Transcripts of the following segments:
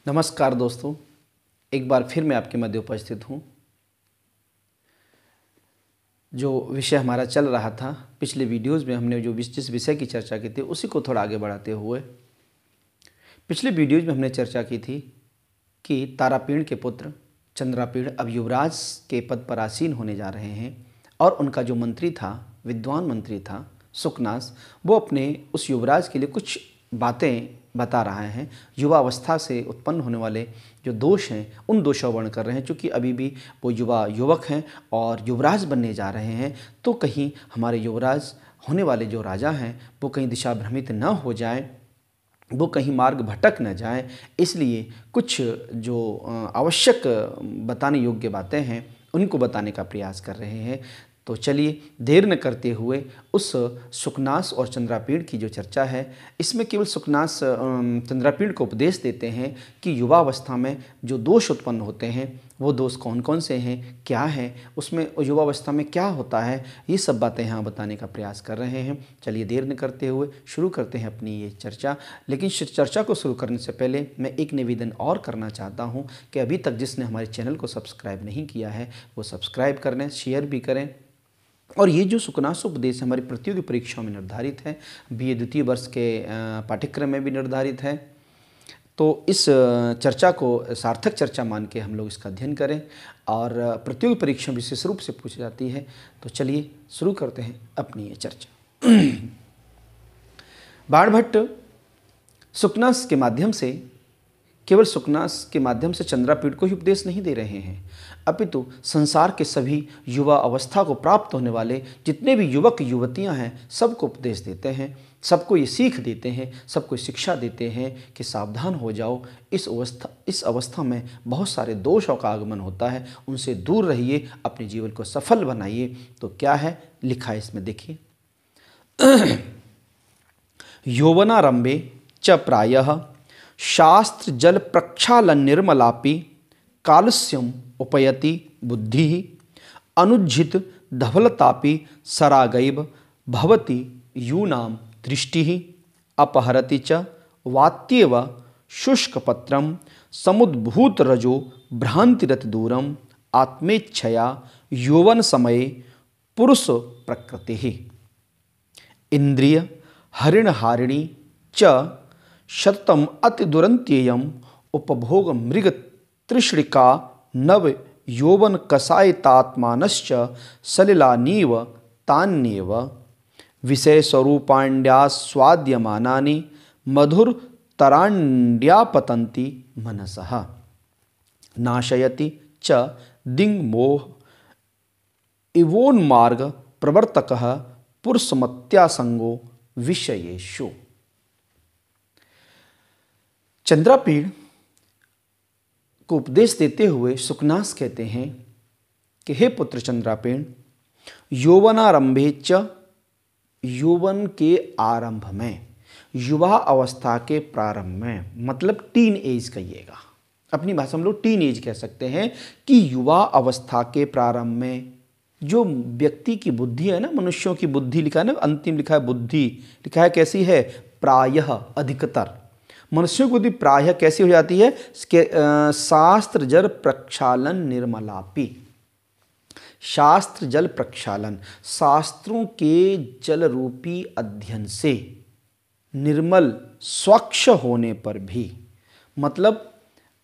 नमस्कार दोस्तों, एक बार फिर मैं आपके मध्य उपस्थित हूँ। जो विषय हमारा चल रहा था, पिछले वीडियोज़ में हमने जिस विषय की चर्चा की थी उसी को थोड़ा आगे बढ़ाते हुए पिछले वीडियोज़ में हमने चर्चा की थी कि तारापीड़ के पुत्र चंद्रापीड़ अब युवराज के पद पर आसीन होने जा रहे हैं और उनका जो मंत्री था, विद्वान मंत्री था सुकनास, वो अपने उस युवराज के लिए कुछ बातें बता रहा है। युवावस्था से उत्पन्न होने वाले जो दोष हैं उन दोषों का वर्णन कर रहे हैं। चूँकि अभी भी वो युवक हैं और युवराज बनने जा रहे हैं, तो कहीं हमारे युवराज होने वाले जो राजा हैं वो कहीं दिशा भ्रमित न हो जाए, वो कहीं मार्ग भटक न जाए, इसलिए कुछ जो आवश्यक बताने योग्य बातें हैं उनको बताने का प्रयास कर रहे हैं। तो चलिए देर न करते हुए उस सुकनास और चंद्रापीड़ की जो चर्चा है, इसमें केवल सुकनास चंद्रापीड़ को उपदेश देते हैं कि युवावस्था में जो दोष उत्पन्न होते हैं वो दोष कौन कौन से हैं, क्या हैं, उसमें युवावस्था में क्या होता है, ये सब बातें यहाँ बताने का प्रयास कर रहे हैं। चलिए देर न करते हुए शुरू करते हैं अपनी ये चर्चा। लेकिन चर्चा को शुरू करने से पहले मैं एक निवेदन और करना चाहता हूँ कि अभी तक जिसने हमारे चैनल को सब्सक्राइब नहीं किया है वो सब्सक्राइब कर लें, शेयर भी करें। और ये जो सुकनासोपदेश हमारी प्रतियोगी परीक्षाओं में निर्धारित है, BA द्वितीय वर्ष के पाठ्यक्रम में भी निर्धारित है, तो इस चर्चा को सार्थक चर्चा मान के हम लोग इसका अध्ययन करें और प्रतियोगी परीक्षा विशेष रूप से पूछी जाती है। तो चलिए शुरू करते हैं अपनी ये चर्चा। बाणभट्ट सुकनास के माध्यम से, केवल सुकनास के माध्यम से चंद्रापीड़ को ही उपदेश नहीं दे रहे हैं, अपितु संसार के सभी युवा अवस्था को प्राप्त होने वाले जितने भी युवक युवतियां हैं सबको उपदेश देते हैं, सबको ये सीख देते हैं, सबको शिक्षा देते हैं कि सावधान हो जाओ, इस अवस्था में बहुत सारे दोषों का आगमन होता है, उनसे दूर रहिए, अपने जीवन को सफल बनाइए। तो क्या है लिखा है इसमें देखिए। यौवनारंभे च प्रायः शास्त्र जल प्रक्षालन निर्मलापि कालस्यम उपयति बुद्धि अनुज्झित धवलतापि सरागैव भवति यूनाम दृष्टि अपहरति च वात्येव शुष्कपत्रम समुद्भूत रजो भ्रांतिरति दूरम आत्मेच्छया यौवन समये पुरुष प्रकृति इंद्रिय हरिणहारिणी च शतम अति दुरंत्येयम उपभोग मृग तृष्णिका नव यौवन कसायतात्मानश्च सलिलानीव तान्येव विषय स्वरूपाण्ड्यास्वाद्यमानानि मधुर तराण्ड्यापतन्ति मनसः नाशयति च दिङ्मोह इवोन्मार्ग प्रवर्तकः पुरुषमत्यासंगो विषयेषु। चंद्रापीड़ को उपदेश देते हुए सुकनास कहते हैं कि हे पुत्र चंद्रापीड़, यौवनारंभे च, यौवन के आरंभ में, युवा अवस्था के प्रारंभ में, मतलब टीन एज कहिएगा, अपनी भाषा में लोग टीन एज कह सकते हैं कि युवा अवस्था के प्रारंभ में जो व्यक्ति की बुद्धि है ना, मनुष्यों की बुद्धि लिखा है ना, अंतिम लिखा है बुद्धि, लिखा है कैसी है, प्रायः, अधिकतर मनुष्यों की बुद्धि प्रायः कैसी हो जाती है, शास्त्र जल प्रक्षालन निर्मलापि। शास्त्र जल प्रक्षालन, शास्त्रों के जल रूपी अध्ययन से निर्मल स्वच्छ होने पर भी, मतलब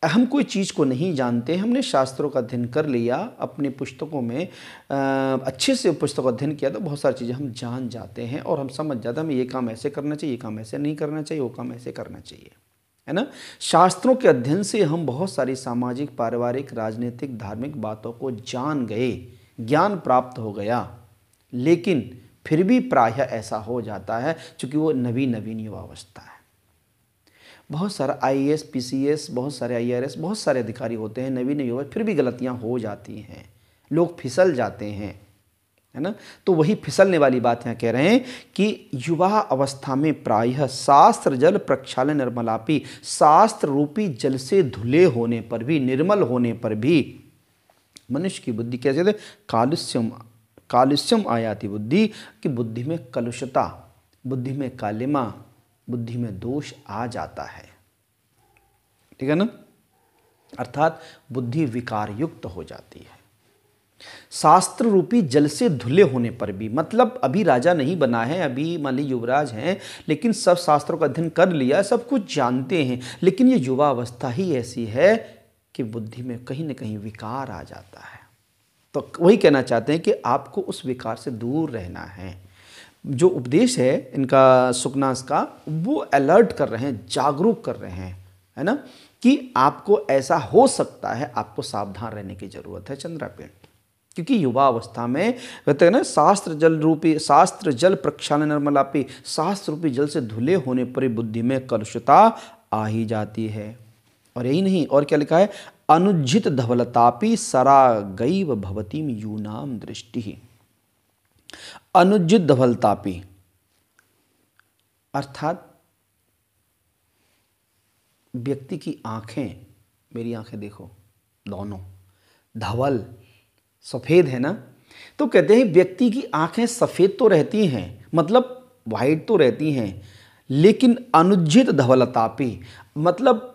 हम कोई चीज़ को नहीं जानते, हमने शास्त्रों का अध्ययन कर लिया, अपने पुस्तकों में अच्छे से पुस्तकों का अध्ययन किया तो बहुत सारी चीज़ें हम जान जाते हैं और हम समझ जाते हैं हमें ये काम ऐसे करना चाहिए, ये काम ऐसे नहीं करना चाहिए, वो काम ऐसे करना चाहिए, है ना। शास्त्रों के अध्ययन से हम बहुत सारी सामाजिक, पारिवारिक, राजनीतिक, धार्मिक बातों को जान गए, ज्ञान प्राप्त हो गया, लेकिन फिर भी प्रायः ऐसा हो जाता है क्योंकि वो नवीन युवावस्था है। बहुत सारा IAS, PCS, बहुत सारे IRS, बहुत सारे अधिकारी होते हैं नवीन युवा, फिर भी गलतियां हो जाती हैं, लोग फिसल जाते हैं, है ना। तो वही फिसलने वाली बात यहाँ कह रहे हैं कि युवा अवस्था में प्रायः शास्त्र जल प्रक्षालन निर्मलापि, शास्त्र रूपी जल से धुले होने पर भी, निर्मल होने पर भी मनुष्य की बुद्धि कैसे थे, कालुष्यम आयाति बुद्धि, कि बुद्धि में कलुषता, बुद्धि में कालिमा, बुद्धि में दोष आ जाता है, ठीक है ना। अर्थात बुद्धि विकार युक्त हो जाती है। शास्त्र रूपी जल से धुले होने पर भी, मतलब अभी राजा नहीं बना है, अभी मान ली युवराज हैं, लेकिन सब शास्त्रों का अध्ययन कर लिया, सब कुछ जानते हैं, लेकिन ये युवा अवस्था ही ऐसी है कि बुद्धि में कहीं ना कहीं विकार आ जाता है। तो वही कहना चाहते हैं कि आपको उस विकार से दूर रहना है। जो उपदेश है इनका सुकनास का, वो अलर्ट कर रहे हैं, जागरूक कर रहे हैं, है ना, कि आपको ऐसा हो सकता है, आपको सावधान रहने की जरूरत है चंद्रापेण। क्योंकि युवा अवस्था में कहते हैं ना, शास्त्र जल प्रक्षालन निर्मलापी, शास्त्र रूपी जल से धुले होने पर बुद्धि में कलुषता आ ही जाती है। और यही नहीं, और क्या लिखा है, अनुज्झित धवलतापी सरागैव भवतीम यूनाम दृष्टि। अनुज्झित धवलतापी अर्थात व्यक्ति की आंखें, मेरी आंखें देखो दोनों धवल सफ़ेद है ना, तो कहते हैं व्यक्ति की आंखें सफ़ेद तो रहती हैं, मतलब वाइट तो रहती हैं, लेकिन अनुज्झित धवलतापी मतलब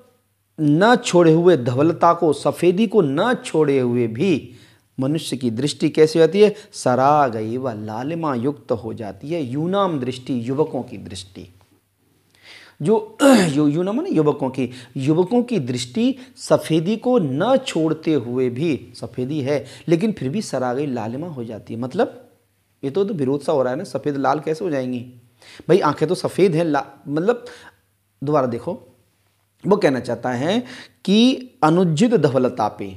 न छोड़े हुए, धवलता को, सफ़ेदी को न छोड़े हुए भी मनुष्य की दृष्टि कैसी होती है, सरागैव लालिमा युक्त हो जाती है। यूनाम दृष्टि, युवकों की दृष्टि, जो यूनाम है युवकों की दृष्टि सफ़ेदी को न छोड़ते हुए भी, सफ़ेदी है लेकिन फिर भी सरागई लालिमा हो जाती है। मतलब ये तो विरोध सा हो रहा है ना, सफ़ेद लाल कैसे हो जाएंगी भाई, आंखें तो सफ़ेद हैं, मतलब दोबारा देखो, वो कहना चाहता है कि अनुज्जित धवलतापे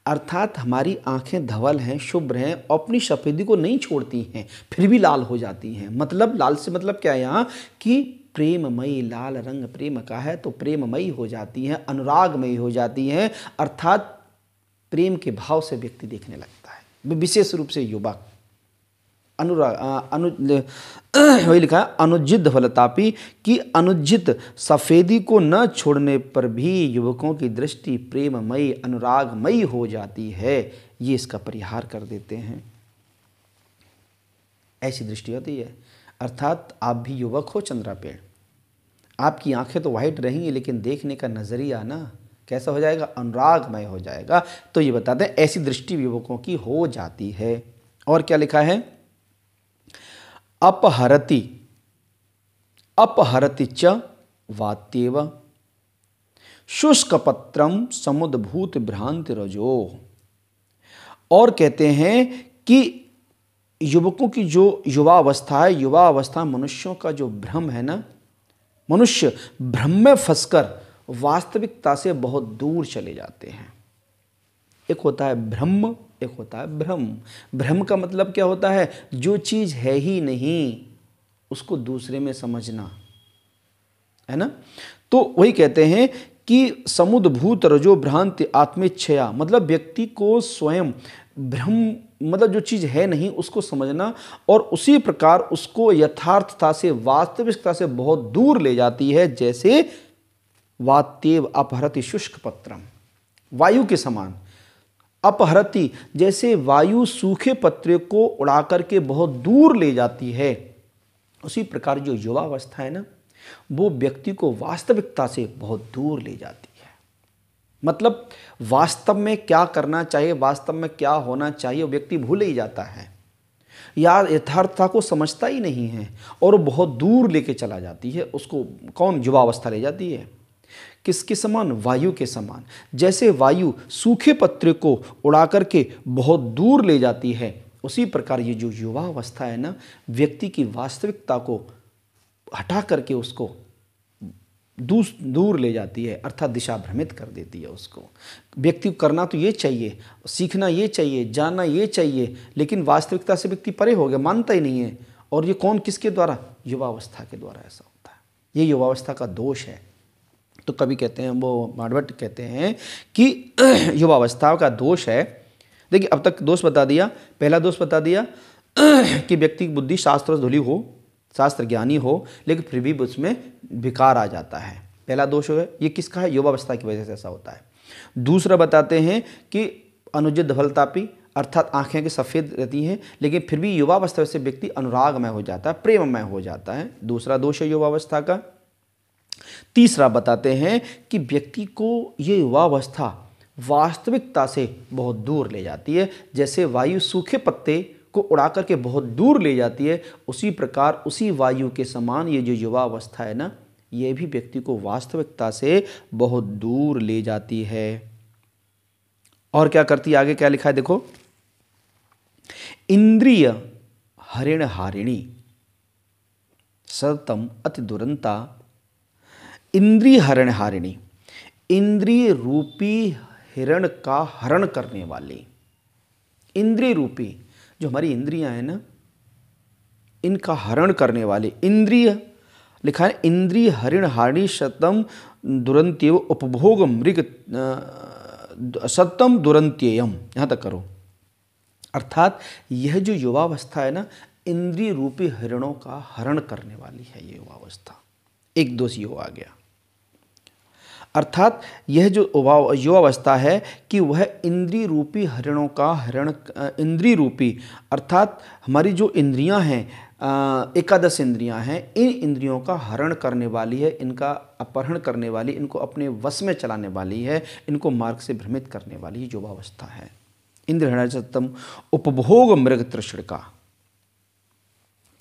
अर्थात हमारी आंखें धवल हैं, शुभ्र हैं, अपनी सफ़ेदी को नहीं छोड़ती हैं, फिर भी लाल हो जाती हैं। मतलब लाल से मतलब क्या है यहाँ, कि प्रेममयी, लाल रंग प्रेम का है तो प्रेममयी हो जाती हैं, अनुरागमयी हो जाती हैं, अर्थात प्रेम के भाव से व्यक्ति देखने लगता है। विशेष रूप से युवक वही लिखा है, अनुज्जित धवलतापी की अनुज्जित सफ़ेदी को न छोड़ने पर भी युवकों की दृष्टि प्रेममयी, अनुरागमयी हो जाती है। ये इसका परिहार कर देते हैं। ऐसी दृष्टि होती है, अर्थात आप भी युवक हो चंद्रापेण, आपकी आंखें तो वाइट रहेंगी, लेकिन देखने का नज़रिया ना कैसा हो जाएगा, अनुरागमय हो जाएगा। तो ये बताते हैं ऐसी दृष्टि युवकों की हो जाती है। और क्या लिखा है, अपहरति च वात्येव शुष्कपत्रम समुद्भूत भ्रांति रजो। और कहते हैं कि युवकों की जो युवा अवस्था है, युवा अवस्था मनुष्यों का जो भ्रम है ना, मनुष्य भ्रम में फंसकर वास्तविकता से बहुत दूर चले जाते हैं। एक होता है ब्रह्म, एक होता है भ्रम। भ्रम का मतलब क्या होता है, जो चीज़ है ही नहीं उसको दूसरे में समझना, है ना। तो वही कहते हैं कि समुद्भूत रजो भ्रांति आत्मेच्छया, मतलब व्यक्ति को स्वयं भ्रम, मतलब जो चीज़ है नहीं उसको समझना, और उसी प्रकार उसको यथार्थता से, वास्तविकता से बहुत दूर ले जाती है। जैसे वात्येव अपहरति शुष्क पत्रम, वायु के समान। अपहरति जैसे वायु सूखे पत्रे को उड़ा करके बहुत दूर ले जाती है, उसी प्रकार जो युवा अवस्था है ना, वो व्यक्ति को वास्तविकता से बहुत दूर ले जाती है। मतलब वास्तव में क्या करना चाहिए, वास्तव में क्या होना चाहिए, वो व्यक्ति भूल ही जाता है, या यथार्थता को समझता ही नहीं है, और वो बहुत दूर लेके चला जाती है उसको। कौन, युवा अवस्था ले जाती है। किसके समान, वायु के समान। जैसे वायु सूखे पत्रे को उड़ा करके बहुत दूर ले जाती है, उसी प्रकार ये जो युवा अवस्था है ना, व्यक्ति की वास्तविकता को हटा करके उसको दूर ले जाती है, अर्थात दिशा भ्रमित कर देती है उसको। व्यक्ति को करना तो ये चाहिए, सीखना ये चाहिए, जानना ये चाहिए, लेकिन वास्तविकता से व्यक्ति परे हो गया, मानता ही नहीं है। और ये कौन, किसके द्वारा, युवावस्था के द्वारा ऐसा होता है। ये युवावस्था का दोष है। तो कभी कहते हैं, वो माडभट्ट कहते हैं कि युवावस्था का दोष है। देखिए अब तक दोष बता दिया, पहला दोष बता दिया कि व्यक्ति की बुद्धि शास्त्र से धुली हो, शास्त्र ज्ञानी हो, लेकिन फिर भी उसमें विकार आ जाता है। पहला दोष है, ये किसका है, युवावस्था की वजह से ऐसा होता है। दूसरा बताते हैं कि अनुज्जित धवलतापी, अर्थात आंखें की सफ़ेद रहती हैं, लेकिन फिर भी युवावस्था से व्यक्ति अनुरागमय हो जाता है, प्रेममय हो जाता है। दूसरा दोष है युवावस्था का। तीसरा बताते हैं कि व्यक्ति को ये युवावस्था वास्तविकता से बहुत दूर ले जाती है। जैसे वायु सूखे पत्ते को उड़ा करके बहुत दूर ले जाती है, उसी प्रकार उसी वायु के समान ये जो युवा अवस्था है ना, ये भी व्यक्ति को वास्तविकता से बहुत दूर ले जाती है। और क्या करती है, आगे क्या लिखा है देखो, इंद्रिय हरिण हारिणी सततम अति दुरंता। इंद्रिय हरण हारिणी, इंद्रिय रूपी हिरण का हरण करने वाली, इंद्रिय रूपी जो हमारी इंद्रियां हैं ना, इनका हरण करने वाले। इंद्रिय लिखा है इंद्रिय हरिण हारिणी शतम दुरंत्यव उपभोग मृग सतम दुरंत्ययम, यहां तक करो। अर्थात यह जो युवावस्था है ना, इंद्रिय रूपी हरिणों का हरण करने वाली है ये युवावस्था। एक दो सी आ गया। अर्थात यह जो युवावस्था है कि वह इंद्रिय रूपी हरिणों का हरण, इंद्रिय रूपी अर्थात हमारी जो इंद्रियां हैं, 11 इंद्रियां हैं, इन इंद्रियों का हरण करने वाली है, इनका अपहरण करने वाली, इनको अपने वश में चलाने वाली है, इनको मार्ग से भ्रमित करने वाली युवावस्था है। इंद्रिय सत्तम उपभोग मृग तृष्णिका।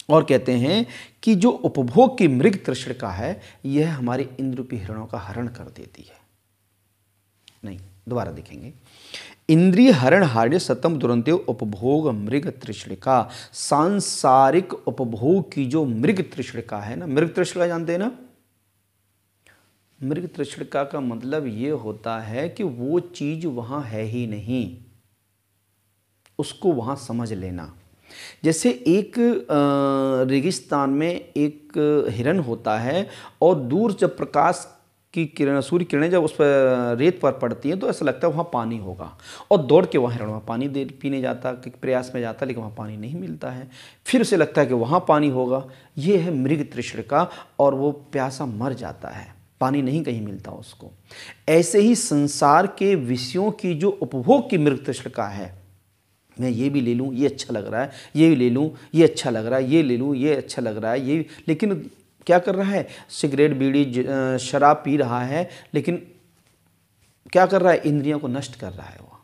और कहते हैं कि जो उपभोग की मृग तृष्णिका है, यह हमारी इंद्रिय हिरणों का हरण कर देती है। नहीं, दोबारा देखेंगे, इंद्रिय हरण हार्य सतम दुरंत्यो उपभोग मृग तृष्णिका। सांसारिक उपभोग की जो मृग तृष्णिका है ना, मृग तृष्णिका जानते हैं ना, मृग तृष्णिका का मतलब ये होता है कि वो चीज वहां है ही नहीं, उसको वहां समझ लेना। जैसे एक रेगिस्तान में एक हिरन होता है और दूर जब प्रकाश की किरण, सूर्य किरणें जब उस पर रेत पर पड़ती हैं तो ऐसा लगता है वहाँ पानी होगा, और दौड़ के वहाँ हिरण वहाँ पानी पीने जाता के प्रयास में जाता, लेकिन वहाँ पानी नहीं मिलता है। फिर उसे लगता है कि वहाँ पानी होगा। ये है मृग तृष्णिका, और वो प्यासा मर जाता है, पानी नहीं कहीं मिलता उसको। ऐसे ही संसार के विषयों की जो उपभोग की मृग तृष्णिका है, मैं ये भी ले लूँ, ये अच्छा लग रहा है, ये भी ले लूँ, ये अच्छा लग रहा है, ये ले लूँ, ये अच्छा लग रहा है, ये, लेकिन क्या कर रहा है, सिगरेट बीड़ी शराब पी रहा है, लेकिन क्या कर रहा है, इंद्रियों को नष्ट कर रहा है वो।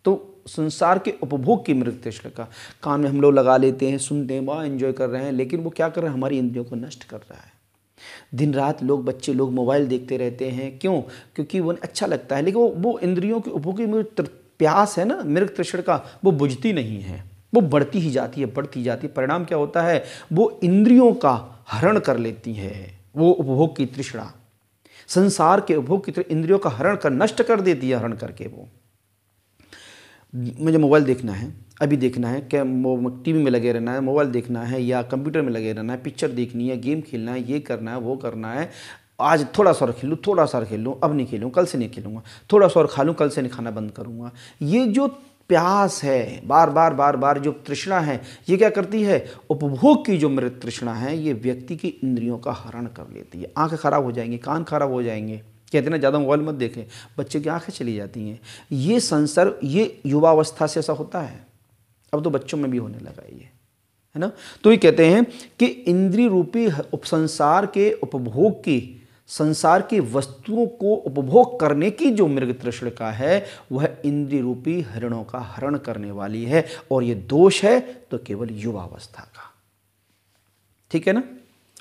तो संसार के उपभोग की मृग तृष्णिका, कान में हम लोग लगा लेते हैं, सुनते हैं, वाह एंजॉय कर रहे हैं, लेकिन वो क्या कर रहा है, हमारी इंद्रियों को नष्ट कर रहा है। दिन रात लोग, बच्चे लोग मोबाइल देखते रहते हैं, क्यों? क्योंकि वो अच्छा लगता है, लेकिन वो इंद्रियों के उपभोग की प्यास है ना, मृग तृष्णिका, वो बुझती नहीं है, वो बढ़ती ही जाती है, बढ़ती जाती है। परिणाम क्या होता है, वो इंद्रियों का हरण कर लेती है, वो उपभोग की तृष्णा, संसार के उपभोग की इंद्रियों का हरण कर, नष्ट कर देती है हरण करके। वो मुझे मोबाइल देखना है, अभी देखना है, क्या टीवी में लगे रहना है, मोबाइल देखना है, या कंप्यूटर में लगे रहना है, पिक्चर देखनी है, गेम खेलना है, ये करना है, वो करना है। आज थोड़ा सा और खेल लूँ, थोड़ा सा और खेल लूँ, अब नहीं खेलूँ, कल से नहीं खेलूँगा, थोड़ा सा और खा लूँ, कल से नहीं खाना बंद करूँगा। ये जो प्यास है, बार बार बार बार जो तृष्णा है, ये क्या करती है, उपभोग की जो मृग तृष्णा है, ये व्यक्ति की इंद्रियों का हरण कर लेती है। आंखें खराब हो जाएंगी, कान खराब हो जाएंगे, कहते हैं ना ज़्यादा मोबाइल मत देखें, बच्चे की आंखें चली जाती हैं। ये संसार, ये युवावस्था से ऐसा होता है, अब तो बच्चों में भी होने लगा ये, है ना। तो ये कहते हैं कि इंद्रिय रूपी उपसंसार के उपभोग की, संसार की वस्तुओं को उपभोग करने की जो मृग तृष्णिका है, वह इंद्रिय रूपी हरिणों का हरण करने वाली है, और ये दोष है तो केवल युवावस्था का। ठीक है ना।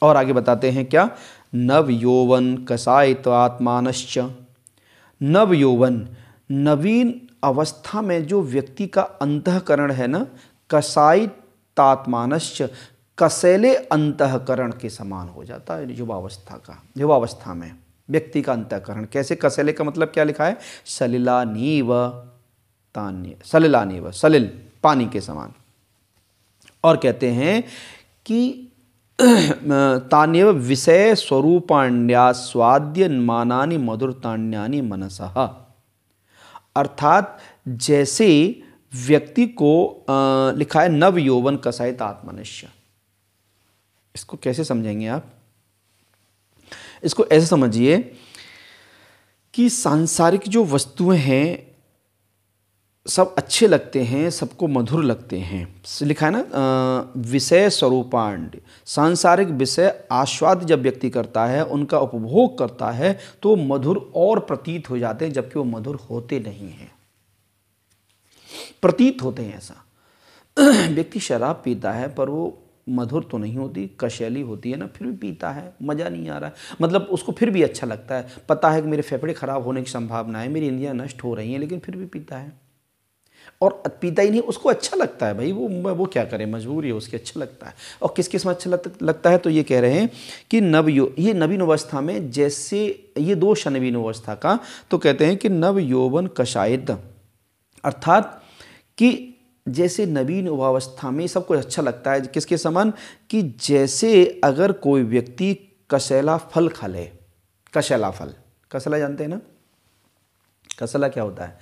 और आगे बताते हैं क्या, नव यौवन कसायित आत्मानश्च। नव यौवन, नवीन अवस्था में जो व्यक्ति का अंतःकरण है ना, कसायित आत्मानश्च, कसैले अंतःकरण के समान हो जाता है युवावस्था का। युवावस्था में व्यक्ति का अंतःकरण कैसे, कसैले का मतलब क्या लिखा है, सलिलानीव तान्य, सलिलानीव, सलिल पानी के समान। और कहते हैं कि तान्यव विषय स्वरूपाण्या स्वाद्य मानानि मधुरतान्यानि मनसः। अर्थात जैसे व्यक्ति को लिखा है नव यौवन कसायित आत्मनश्य। इसको कैसे समझेंगे आप, इसको ऐसे समझिए कि सांसारिक जो वस्तुएं हैं, सब अच्छे लगते हैं, सबको मधुर लगते हैं। लिखा है ना विषय स्वरूपांड, सांसारिक विषय आस्वाद जब व्यक्ति करता है, उनका उपभोग करता है तो मधुर और प्रतीत हो जाते हैं, जबकि वो मधुर होते नहीं हैं, प्रतीत होते हैं ऐसा। व्यक्ति शराब पीता है पर वो मधुर तो नहीं होती, कशैली होती है ना, फिर भी पीता है, मज़ा नहीं आ रहा है, मतलब उसको फिर भी अच्छा लगता है, पता है कि मेरे फेफड़े खराब होने की संभावना है, मेरी इंद्रियां नष्ट हो रही हैं, लेकिन फिर भी पीता है। और पीता ही नहीं, उसको अच्छा लगता है भाई, वो क्या करे, मजबूरी है उसकी, अच्छा लगता है। और किस किस में अच्छा लगता है, तो ये कह रहे हैं कि ये नवीन अवस्था में, जैसे ये दोष है नवीन अवस्था का, तो कहते हैं कि नव यौवन कषायित, अर्थात कि जैसे नवीन युवावस्था में सब कुछ अच्छा लगता है, किसके समान, कि जैसे अगर कोई व्यक्ति कसेला फल खा ले, कसेला फल, कसेला जानते हैं ना, कसेला क्या होता है,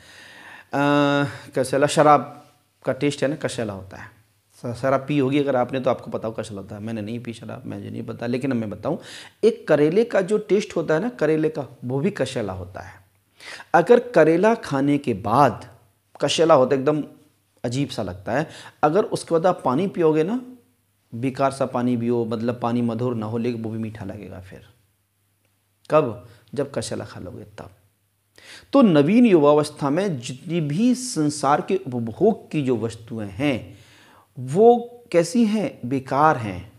कसेला शराब का टेस्ट है ना, कसेला होता है। शराब पी होगी अगर आपने तो आपको पता हो कसेला होता है, मैंने नहीं पी शराब, मुझे नहीं पता, लेकिन मैं बताऊं, एक करेले का जो टेस्ट होता है ना, करेले का, वो भी कसेला होता है। अगर करेला खाने के बाद कसेला होता है, एकदम अजीब सा लगता है, अगर उसके बाद आप पानी पियोगे ना, बेकार सा पानी पियो, मतलब पानी मधुर ना हो, लेकिन वो भी मीठा लगेगा। फिर कब, जब कसेला खा लोगे तब। तो नवीन युवावस्था में जितनी भी संसार के उपभोग की जो वस्तुएं हैं वो कैसी हैं, बेकार हैं।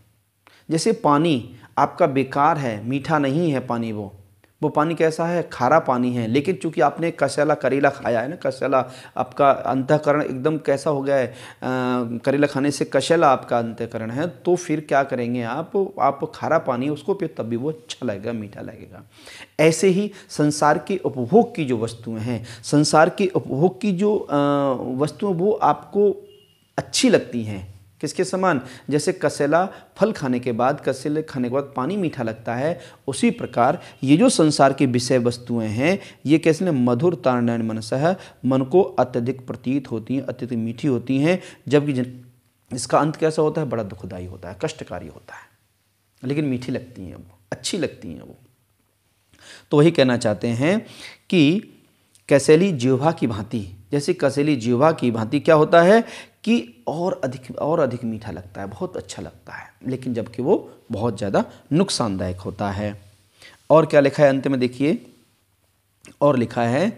जैसे पानी आपका बेकार है, मीठा नहीं है पानी, वो पानी कैसा है, खारा पानी है, लेकिन चूंकि आपने कसेला करेला खाया है ना, कसेला आपका अंतःकरण एकदम कैसा हो गया है, करेला खाने से कसेला आपका अंतःकरण है, तो फिर क्या करेंगे आप खारा पानी उसको पियो, तब भी वो अच्छा लगेगा, मीठा लगेगा। ऐसे ही संसार के उपभोग की जो वस्तुएं हैं, संसार के उपभोग की जो वस्तुएं वो आपको अच्छी लगती हैं, किसके समान, जैसे कसेला फल खाने के बाद, कसेले खाने के बाद पानी मीठा लगता है, उसी प्रकार ये जो संसार की विषय वस्तुएं हैं, ये कैसे मधुर तारण मनसः, मन को अत्यधिक प्रतीत होती हैं, अत्यधिक मीठी होती हैं, जबकि इसका अंत कैसा होता है, बड़ा दुखदायी होता है, कष्टकारी होता है, लेकिन मीठी लगती हैं, वो अच्छी लगती हैं वो। तो वही कहना चाहते हैं कि कसेली जिह्वा की भांति, जैसे कसेली जिह्वा की भांति क्या होता है कि और अधिक मीठा लगता है, बहुत अच्छा लगता है, लेकिन जबकि वो बहुत ज़्यादा नुकसानदायक होता है। और क्या लिखा है अंत में देखिए, और लिखा है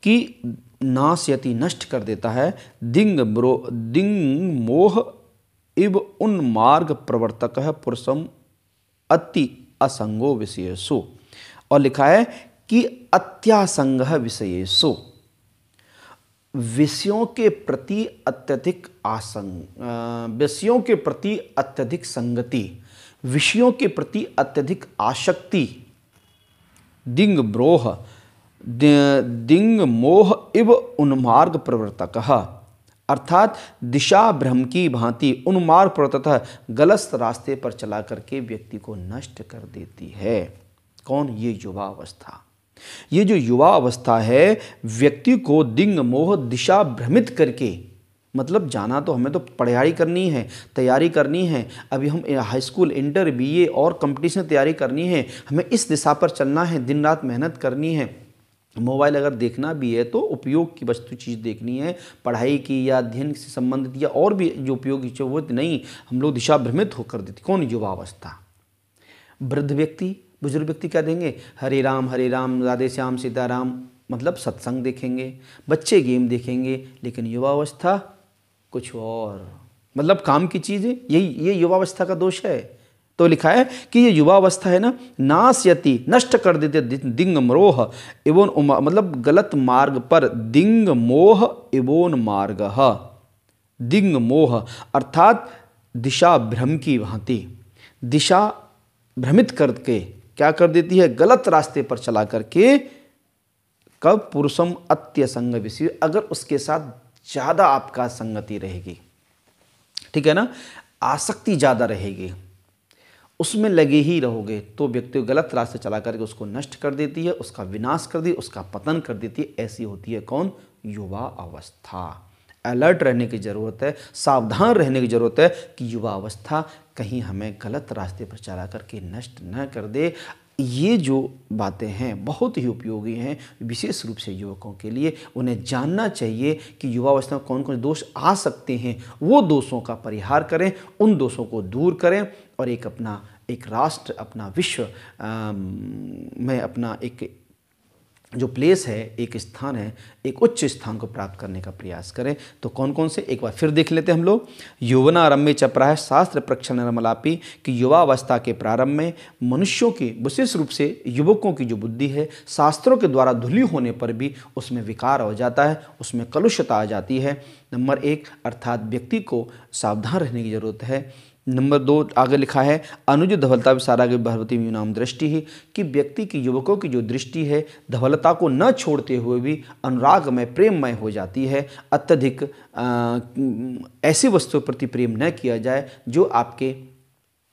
कि नाशयति, नष्ट कर देता है, दिंग मोह इव उन्मार्ग प्रवर्तक है पुरुषम अति असंगो विषयेषु। और लिखा है कि अत्यासंग विषयेषु, विषयों के प्रति अत्यधिक विषयों के प्रति अत्यधिक संगति, विषयों के प्रति अत्यधिक आसक्ति, दिंग मोह इव उन्मार्ग प्रवर्तक, अर्थात दिशा भ्रम की भांति उन्मार्ग प्रवर्तक, गलत रास्ते पर चला करके व्यक्ति को नष्ट कर देती है। कौन, ये युवा अवस्था। ये जो युवा अवस्था है, व्यक्ति को दिंग मोह, दिशा भ्रमित करके, मतलब जाना तो हमें तो पढ़ाई करनी है, तैयारी करनी है, अभी हम हाई स्कूल, इंटर, बीए और कंपटीशन तैयारी करनी है, हमें इस दिशा पर चलना है, दिन रात मेहनत करनी है। मोबाइल अगर देखना भी है तो उपयोग की वस्तु चीज़ देखनी है, पढ़ाई की या अध्ययन से संबंधित या और भी जो उपयोगी चीज़, वो नहीं, हम लोग दिशा भ्रमित होकर देते। कौन, युवा अवस्था। वृद्ध व्यक्ति, बुजुर्ग व्यक्ति क्या देंगे, हरे राम राधे श्याम सीताराम, मतलब सत्संग देखेंगे, बच्चे गेम देखेंगे, लेकिन युवावस्था कुछ और, मतलब काम की चीज़ें, ये युवावस्था का दोष है। तो लिखा है कि ये युवावस्था है ना, नाशयति, नष्ट कर देते, दिंग मोह एवं, मतलब गलत मार्ग पर, दिंग मोह एवं मार्ग, दिंग मोह अर्थात दिशा भ्रम की भांति, दिशा भ्रमित करके क्या कर देती है, गलत रास्ते पर चला करके। कब, पुरुषम अत्यसंग विषय, अगर उसके साथ ज़्यादा आपका संगति रहेगी, ठीक है ना, आसक्ति ज़्यादा रहेगी, उसमें लगे ही रहोगे, तो व्यक्ति को गलत रास्ते चला करके उसको नष्ट कर देती है, उसका विनाश कर दी, उसका पतन कर देती है। ऐसी होती है कौन, युवा अवस्था। अलर्ट रहने की ज़रूरत है, सावधान रहने की ज़रूरत है कि युवा अवस्था कहीं हमें गलत रास्ते पर चला करके नष्ट न कर दे। ये जो बातें हैं बहुत ही उपयोगी हैं, विशेष रूप से युवकों के लिए। उन्हें जानना चाहिए कि युवावस्था में कौन कौन दोष आ सकते हैं, वो दोषों का परिहार करें, उन दोषों को दूर करें और एक राष्ट्र, अपना विश्व में अपना एक जो प्लेस है, एक स्थान है, एक उच्च स्थान को प्राप्त करने का प्रयास करें। तो कौन कौन से, एक बार फिर देख लेते हैं हम लोग। यौवनारंभे च प्रायः शास्त्र प्रक्षण नरमलापी, कि युवावस्था के प्रारंभ में मनुष्यों की, विशेष रूप से युवकों की जो बुद्धि है, शास्त्रों के द्वारा धुली होने पर भी उसमें विकार हो जाता है, उसमें कलुषता आ जाती है। नंबर 1 अर्थात व्यक्ति को सावधान रहने की जरूरत है। नंबर 2 आगे लिखा है, अनुज धवलता विसारागे भगवती नाम दृष्टि ही, कि व्यक्ति की, युवकों की जो दृष्टि है धवलता को न छोड़ते हुए भी अनुरागमय, प्रेममय हो जाती है। अत्यधिक ऐसी वस्तुओं प्रति प्रेम न किया जाए जो आपके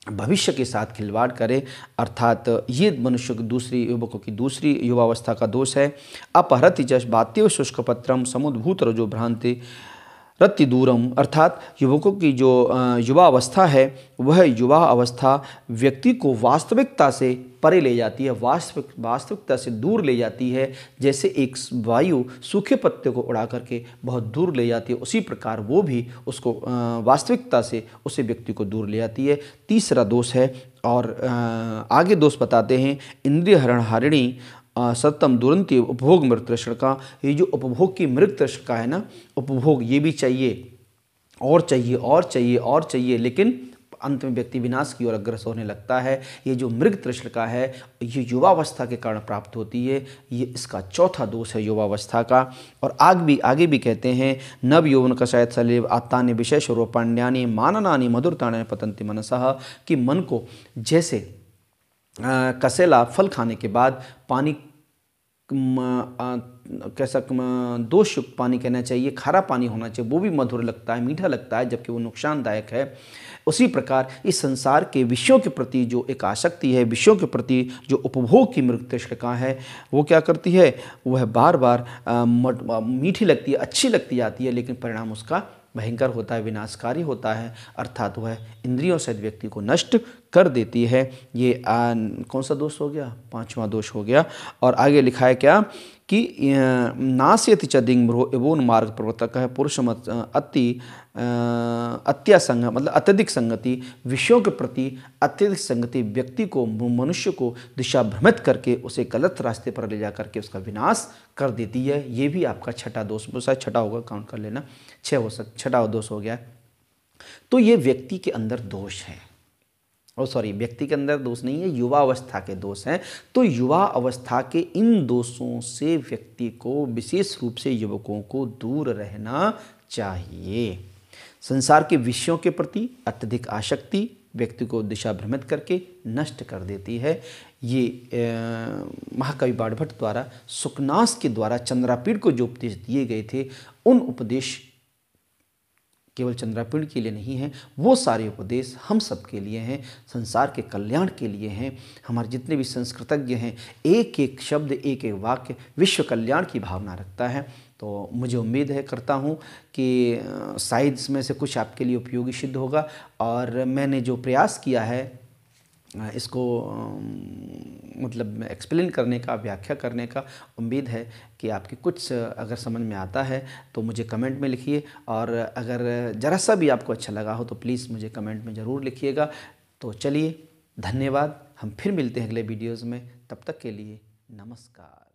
भविष्य के साथ खिलवाड़ करे, अर्थात ये मनुष्य की दूसरी, युवकों की दूसरी युवावस्था का दोष है। अपहरति च बात्यव शुष्कपत्रम समुद्भूत रजो भ्रांति रति दूरम, अर्थात युवकों की जो युवा अवस्था है, वह युवा अवस्था व्यक्ति को वास्तविकता से परे ले जाती है, वास्तविकता से दूर ले जाती है। जैसे एक वायु सूखे पत्ते को उड़ा करके बहुत दूर ले जाती है, उसी प्रकार वो भी उसको वास्तविकता से उसे व्यक्ति को दूर ले जाती है। तीसरा दोष है, और आगे दोष बताते हैं, इंद्रिय हरण हारिणी सततम दुरंती उपभोग मृत तृष्णा का। ये जो उपभोग की मृत तृष्णा का है ना, उपभोग ये भी चाहिए और चाहिए और चाहिए और चाहिए, लेकिन अंत में व्यक्ति विनाश की ओर अग्रसर होने लगता है। ये जो मृग तृष्णा है, ये युवावस्था के कारण प्राप्त होती है। ये इसका चौथा दोष है युवावस्था का। और आगे भी कहते हैं, नव यौवन कषायत सलेव आत्तानि विषय स्वरूपाण्यानि माननानि मधुरतानि पतंति मनसः, कि मन को जैसे कसेला फल खाने के बाद पानी, कैसा दोषयुक्त पानी कहना चाहिए, खारा पानी होना चाहिए, वो भी मधुर लगता है, मीठा लगता है, जबकि वो नुकसानदायक है। उसी प्रकार इस संसार के विषयों के प्रति जो एक आसक्ति है, विषयों के प्रति जो उपभोग की मृग तृष्णा है, वो क्या करती है, वह बार बार मीठी लगती है, अच्छी लगती जाती है, लेकिन परिणाम उसका भयंकर होता है, विनाशकारी होता है, अर्थात वह इंद्रियों से व्यक्ति को नष्ट कर देती है। ये कौन सा दोष हो गया, 5वां दोष हो गया। और आगे लिखा है क्या, कि नास्यति च दिंग्भ्रो एवोन मार्ग प्रवर्तक है पुरुषमत अत्यासंग, मतलब अत्यधिक संगति, विषयों के प्रति अत्यधिक संगति व्यक्ति को, मनुष्य को दिशा भ्रमित करके उसे गलत रास्ते पर ले जा करके उसका विनाश कर देती है। ये भी आपका छठा दोष, शायद छठा होगा, काउंट कर लेना, 6 हो सकता, छठा दोष हो गया। तो ये व्यक्ति के अंदर दोष है, व्यक्ति के अंदर दोष नहीं है, युवा अवस्था के दोष हैं। तो युवा अवस्था के इन दोषों से व्यक्ति को, विशेष रूप से युवकों को दूर रहना चाहिए। संसार के विषयों के प्रति अत्यधिक आसक्ति व्यक्ति को दिशा भ्रमित करके नष्ट कर देती है। ये महाकवि बाणभट्ट द्वारा सुकनास के द्वारा चंद्रापीड़ को जो उपदेश दिए गए थे, उन उपदेश केवल चंद्रापीड़ के लिए नहीं है, वो सारे उपदेश हम सब के लिए हैं, संसार के कल्याण के लिए हैं। हमारे जितने भी संस्कृतज्ञ हैं, एक एक शब्द, एक एक वाक्य विश्व कल्याण की भावना रखता है। तो मुझे उम्मीद है, करता हूँ कि शायद इसमें से कुछ आपके लिए उपयोगी सिद्ध होगा। और मैंने जो प्रयास किया है इसको मतलब एक्सप्लेन करने का, व्याख्या करने का, उम्मीद है कि आपकी कुछ अगर समझ में आता है तो मुझे कमेंट में लिखिए। और अगर ज़रा सा भी आपको अच्छा लगा हो तो प्लीज़ मुझे कमेंट में ज़रूर लिखिएगा। तो चलिए, धन्यवाद। हम फिर मिलते हैं अगले वीडियोज़ में, तब तक के लिए नमस्कार।